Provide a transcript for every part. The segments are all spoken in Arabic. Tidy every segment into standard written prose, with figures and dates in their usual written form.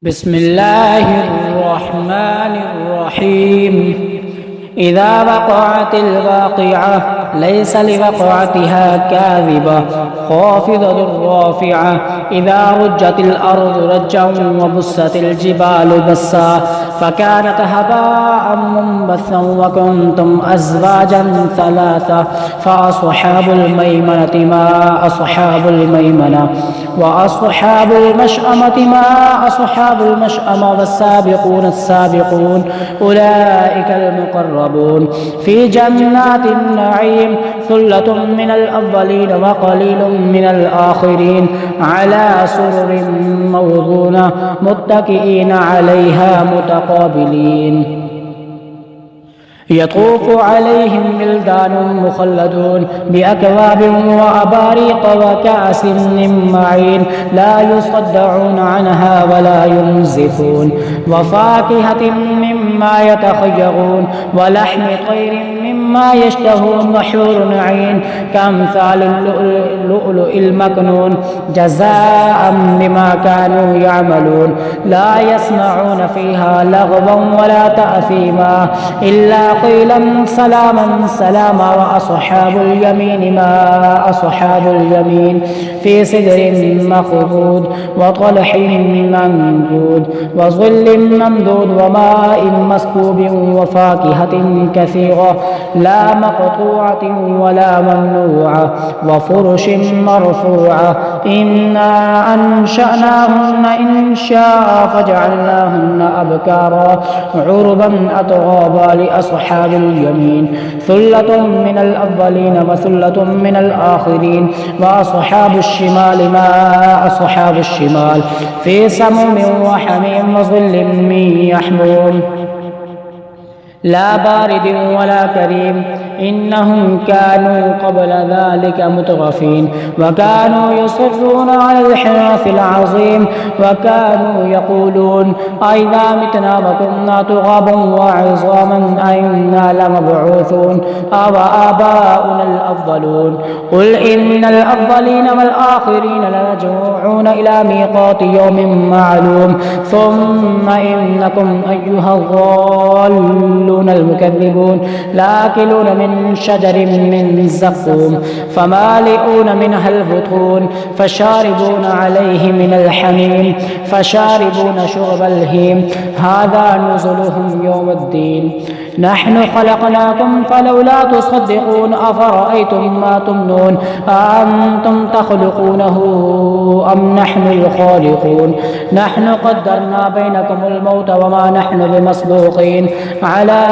بسم الله الرحمن الرحيم. إذا وقعت الواقعة ليس لوقعتها كاذبة خافضة رافعة. إذا رجت الأرض رجا وبست الجبال بسا فكانت هباء منبثا وكنتم أزواجا ثلاثة فأصحاب الميمنة ما أصحاب الميمنة وأصحاب المشأمة ما أصحاب المشأمة والسابقون السابقون أولئك المقربون في جنات النعيم ثلة من الأولين وقليل من الآخرين على سرر موضونة متكئين عليها متقابلين يطوف عليهم ولدان مخلدون بأكواب وأباريق وكأس من معين لا يصدعون عنها ولا ينزفون وفاكهة مما يتخيرون ولحم طير مما يشتهون وحور عين كأمثال اللؤلؤ المكنون جزاء بما كانوا يعملون لا يسمعون فيها لغوا ولا تأثيما إلا قيلا سلاما سلاما. وأصحاب اليمين ما أصحاب اليمين في سدر مخضود وطلح منضود وظل ممدود وماء مسكوب وفاكهة كثيرة لا مقطوعة ولا ممنوعة وفرش مرفوعة. إنا أنشأناهن إنشاء فجعلناهن أبكارا عربا أترابا لأصحاب اليمين ثلة من الأولين وثلة من الآخرين. وأصحاب الشمال ما أصحاب الشمال في سموم وحميم وظل من يحموم لا بارد ولا كريم إنهم كانوا قبل ذلك مترفين وكانوا يصرون على الحنث العظيم وكانوا يقولون أئذا متنا وكنا ترابا وعظاما أئنا لمبعوثون أو آباؤنا الأفضلون. قل إن الأفضلين والآخرين لمجموعون إلى ميقات يوم معلوم ثم إنكم أيها الضالون المكذبون لآكلون من شجر من زقوم فمالئون منها البطون فشاربون عليه من الحميم فشاربون شرب الهيم هذا نزلهم يوم الدين. نحن خلقناكم فلولا تصدقون أفرأيتم ما تمنون أأنتم تخلقونه أم نحن الخالقون. نحن قدرنا بينكم الموت وما نحن بمسبوقين على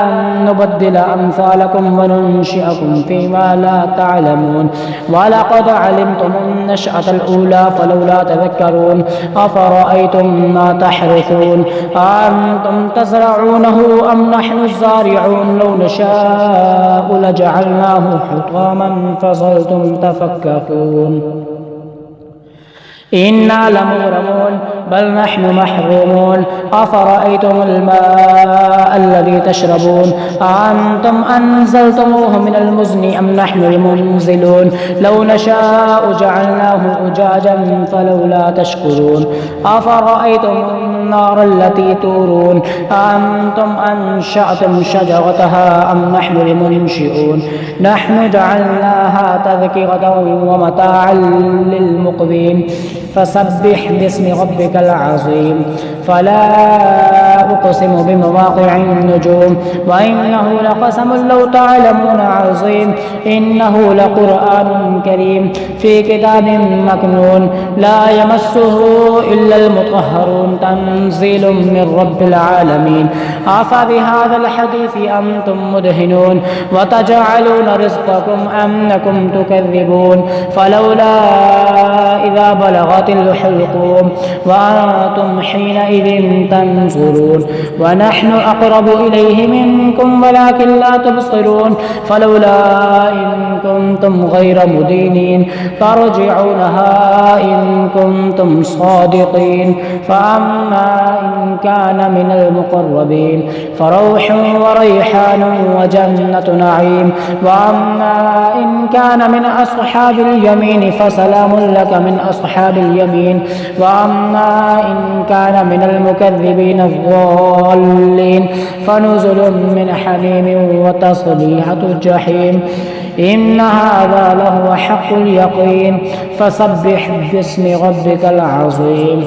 أن نبدل أمثالكم وننشئكم فيما لا تعلمون. ولقد علمتم النشأة الأولى فلولا تذكرون أفرأيتم ما تحرثون أأنتم تزرعونه أم نحن الزارعون لو نشاء لجعلناه حطاما فظلتم تفكهون إنا لمغرمون بل نحن محرومون. أفرأيتم الماء الذي تشربون أأنتم أنزلتموه من المزن أم نحن المنزلون لو نشاء جعلناه أجاجا فلولا تشكرون. أفرأيتم النار التي تورون أأنتم أنشأتم شجرتها أم نحن المنشئون. نحن جعلناها تذكرة ومتاعا للمقوين فسبح باسم ربك العظيم. فلا أقسم بمواقع النجوم وإنه لقسم لو تعلمون عظيم. إنه لقرآن كريم في كتاب مكنون لا يمسه إلا المطهرون تنزيل من رب العالمين. أفبهذا الحديث أنتم مدهنون وتجعلون رزقكم أنكم تكذبون. فلولا إذا بلغت الحلقوم وأنتم حينئذ تنظرون ونحن أقرب إليه منكم ولكن لا تبصرون. فلولا إن كنتم غير مدينين ترجعونها إن كنتم صادقين. فأما إن كان من المقربين فروح وريحان وجنة نعيم. وأما إن كان من أصحاب اليمين فسلام لك من أصحاب اليمين وأما إن كان من المكذبين الضالين فنزل من حميم وتصلية الجحيم إن هذا لهو حق اليقين فسبح باسم ربك العظيم